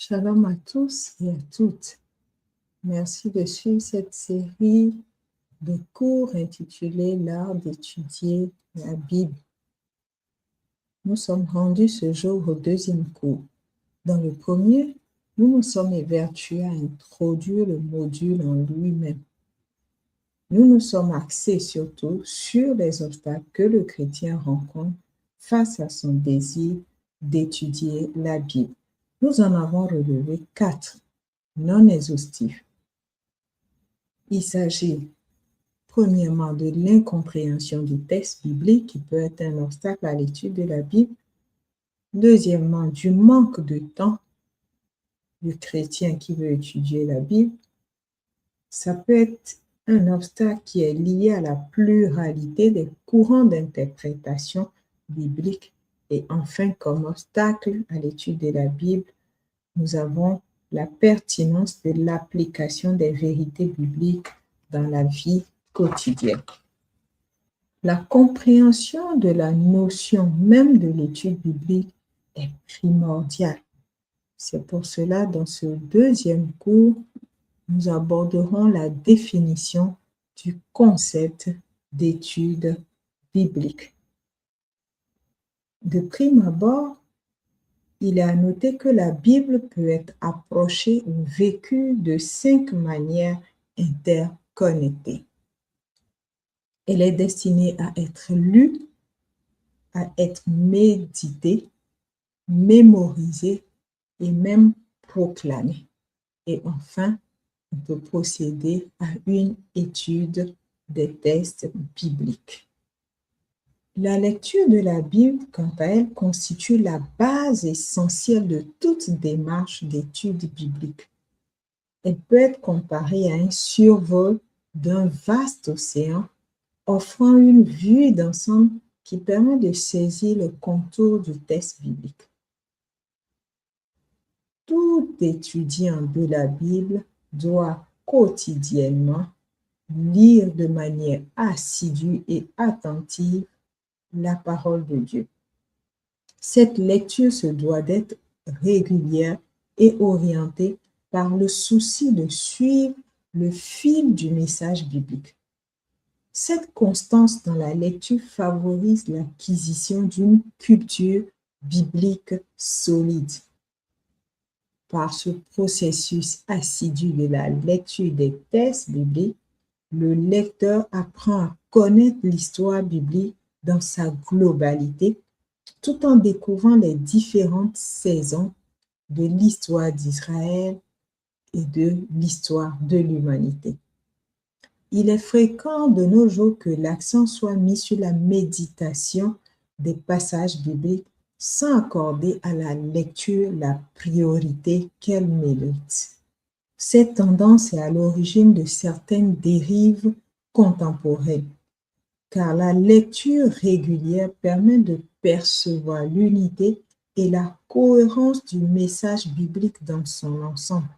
Shalom à tous et à toutes. Merci de suivre cette série de cours intitulée L'art d'étudier la Bible. Nous sommes rendus ce jour au deuxième cours. Dans le premier, nous nous sommes évertués à introduire le module en lui-même. Nous nous sommes axés surtout sur les obstacles que le chrétien rencontre face à son désir d'étudier la Bible. Nous en avons relevé 4, non exhaustifs. Il s'agit premièrement de l'incompréhension du texte biblique qui peut être un obstacle à l'étude de la Bible. Deuxièmement, du manque de temps du chrétien qui veut étudier la Bible. Ça peut être un obstacle qui est lié à la pluralité des courants d'interprétation biblique. Et enfin, comme obstacle à l'étude de la Bible, nous avons la pertinence de l'application des vérités bibliques dans la vie quotidienne. La compréhension de la notion même de l'étude biblique est primordiale. C'est pour cela, dans ce deuxième cours, nous aborderons la définition du concept d'étude biblique. De prime abord, il est à noter que la Bible peut être approchée ou vécue de 5 manières interconnectées. Elle est destinée à être lue, à être méditée, mémorisée et même proclamée. Et enfin, on peut procéder à une étude des textes bibliques. La lecture de la Bible, quant à elle, constitue la base essentielle de toute démarche d'étude biblique. Elle peut être comparée à un survol d'un vaste océan, offrant une vue d'ensemble qui permet de saisir le contour du texte biblique. Tout étudiant de la Bible doit quotidiennement lire de manière assidue et attentive la parole de Dieu. Cette lecture se doit d'être régulière et orientée par le souci de suivre le fil du message biblique. Cette constance dans la lecture favorise l'acquisition d'une culture biblique solide. Par ce processus assidu de la lecture des textes bibliques, le lecteur apprend à connaître l'histoire biblique dans sa globalité, tout en découvrant les différentes saisons de l'histoire d'Israël et de l'histoire de l'humanité. Il est fréquent de nos jours que l'accent soit mis sur la méditation des passages bibliques sans accorder à la lecture la priorité qu'elle mérite. Cette tendance est à l'origine de certaines dérives contemporaines, car la lecture régulière permet de percevoir l'unité et la cohérence du message biblique dans son ensemble.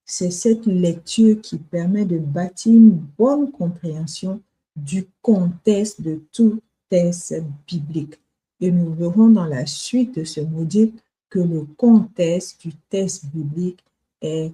C'est cette lecture qui permet de bâtir une bonne compréhension du contexte de tout texte biblique. Et nous verrons dans la suite de ce module que le contexte du texte biblique est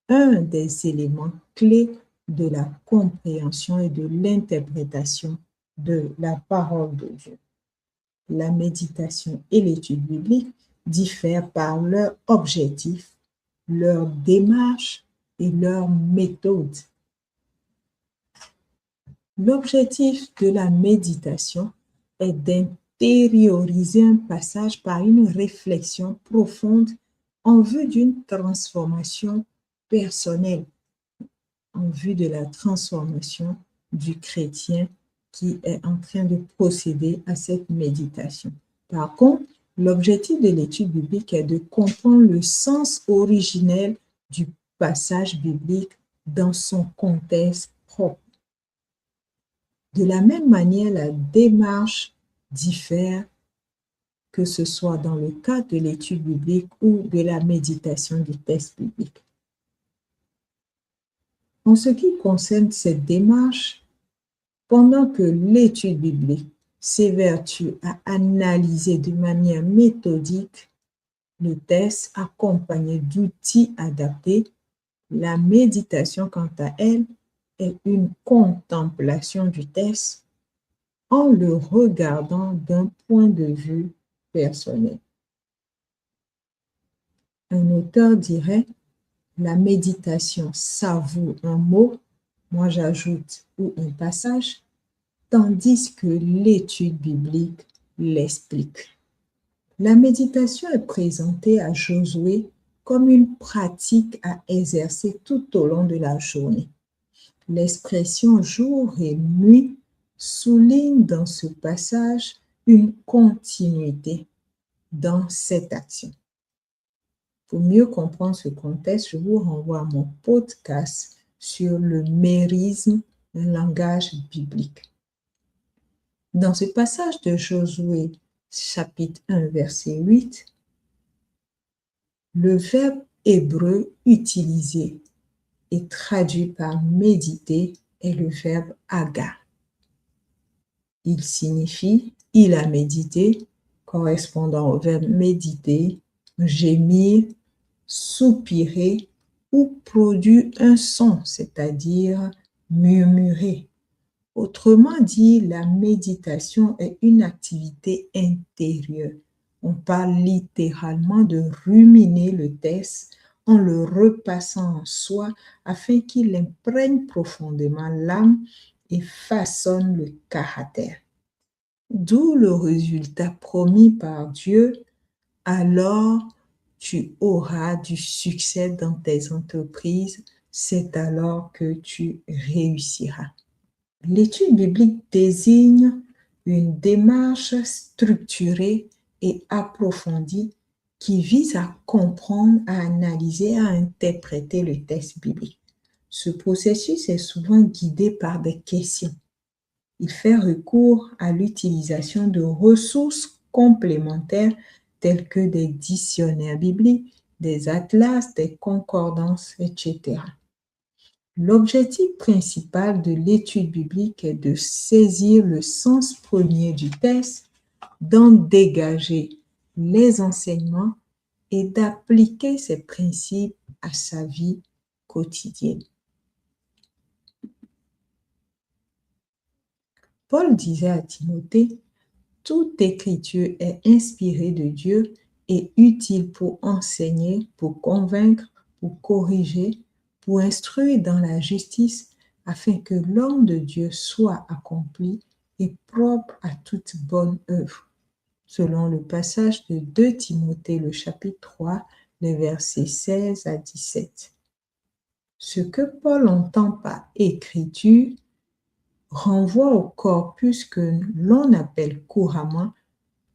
un des éléments clés de la compréhension et de l'interprétation de la parole de Dieu. La méditation et l'étude biblique diffèrent par leur objectif, leur démarche et leur méthode. L'objectif de la méditation est d'intérioriser un passage par une réflexion profonde en vue d'une transformation personnelle, en vue de la transformation du chrétien qui est en train de procéder à cette méditation. Par contre, l'objectif de l'étude biblique est de comprendre le sens originel du passage biblique dans son contexte propre. De la même manière, la démarche diffère, que ce soit dans le cadre de l'étude biblique ou de la méditation du texte biblique. En ce qui concerne cette démarche, pendant que l'étude biblique s'évertue à analyser de manière méthodique le test accompagné d'outils adaptés. La méditation, quant à elle, est une contemplation du test en le regardant d'un point de vue personnel. Un auteur dirait, la méditation savoure un mot, moi j'ajoute ou un passage, tandis que l'étude biblique l'explique. La méditation est présentée à Josué comme une pratique à exercer tout au long de la journée. L'expression jour et nuit souligne dans ce passage une continuité dans cette action. Pour mieux comprendre ce contexte, je vous renvoie à mon podcast sur le mérisme d'un langage biblique. Dans ce passage de Josué, chapitre 1, verset 8, le verbe hébreu utilisé et traduit par méditer est le verbe aga. Il signifie il a médité, correspondant au verbe méditer, gémir, soupirer ou produire un son, c'est-à-dire murmurer. Autrement dit, la méditation est une activité intérieure. On parle littéralement de ruminer le texte en le repassant en soi afin qu'il imprègne profondément l'âme et façonne le caractère. D'où le résultat promis par Dieu, alors tu auras du succès dans tes entreprises, c'est alors que tu réussiras. L'étude biblique désigne une démarche structurée et approfondie qui vise à comprendre, à analyser, à interpréter le texte biblique. Ce processus est souvent guidé par des questions. Il fait recours à l'utilisation de ressources complémentaires telles que des dictionnaires bibliques, des atlas, des concordances, etc. L'objectif principal de l'étude biblique est de saisir le sens premier du texte, d'en dégager les enseignements et d'appliquer ces principes à sa vie quotidienne. Paul disait à Timothée, « Toute écriture est inspirée de Dieu et utile pour enseigner, pour convaincre, pour corriger, pour instruire dans la justice, afin que l'homme de Dieu soit accompli et propre à toute bonne œuvre. » Selon le passage de 2 Timothée, le chapitre 3, les versets 16 à 17. Ce que Paul entend par écriture renvoie au corpus que l'on appelle couramment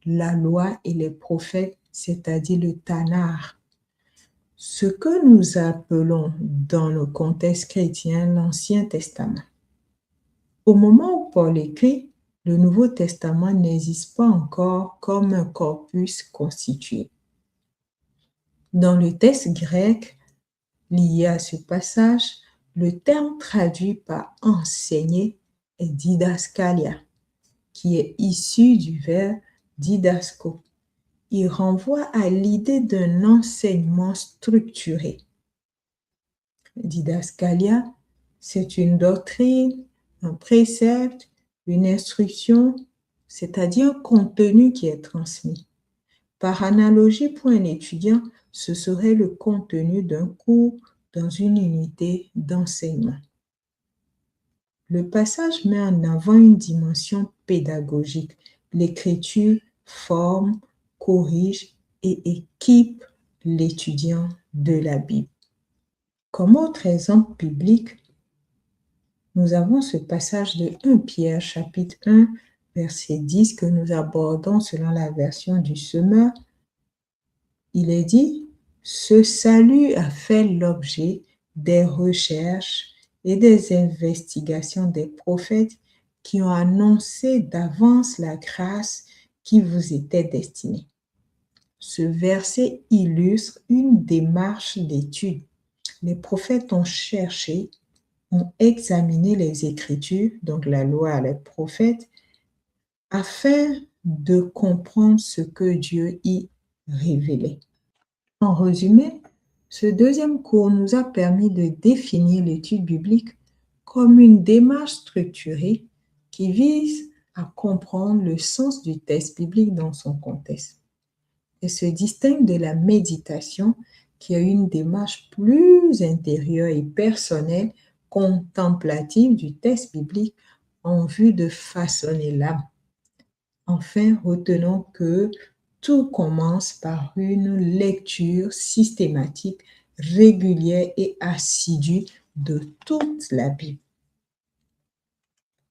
la loi et les prophètes, c'est-à-dire le Tanakh. Ce que nous appelons dans le contexte chrétien l'Ancien Testament. Au moment où Paul écrit, le Nouveau Testament n'existe pas encore comme un corpus constitué. Dans le texte grec lié à ce passage, le terme traduit par enseigner est didaskalia, qui est issu du verbe didasko. Il renvoie à l'idée d'un enseignement structuré. Didaskalia, c'est une doctrine, un précepte, une instruction, c'est-à-dire un contenu qui est transmis. Par analogie, pour un étudiant, ce serait le contenu d'un cours dans une unité d'enseignement. Le passage met en avant une dimension pédagogique. L'écriture forme, corrige et équipe l'étudiant de la Bible. Comme autre exemple biblique, nous avons ce passage de 1 Pierre, chapitre 1, verset 10, que nous abordons selon la version du Semeur. Il est dit, « Ce salut a fait l'objet des recherches et des investigations des prophètes qui ont annoncé d'avance la grâce qui vous était destinée. » Ce verset illustre une démarche d'étude. Les prophètes ont cherché, ont examiné les Écritures, donc la loi, les prophètes, afin de comprendre ce que Dieu y révélait. En résumé, ce deuxième cours nous a permis de définir l'étude biblique comme une démarche structurée qui vise à comprendre le sens du texte biblique dans son contexte. Elle se distingue de la méditation qui a une démarche plus intérieure et personnelle, contemplative du texte biblique en vue de façonner l'âme. Enfin, retenons que tout commence par une lecture systématique, régulière et assidue de toute la Bible.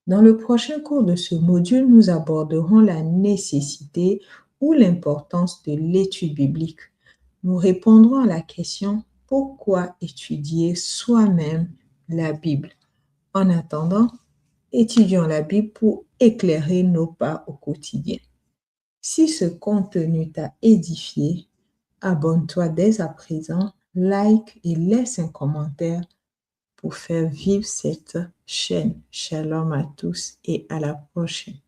Dans le prochain cours de ce module, nous aborderons la nécessité ou l'importance de l'étude biblique. Nous répondrons à la question « Pourquoi étudier soi-même la Bible ?» En attendant, étudions la Bible pour éclairer nos pas au quotidien. Si ce contenu t'a édifié, abonne-toi dès à présent, like et laisse un commentaire pour faire vivre cette chaîne. Shalom à tous et à la prochaine.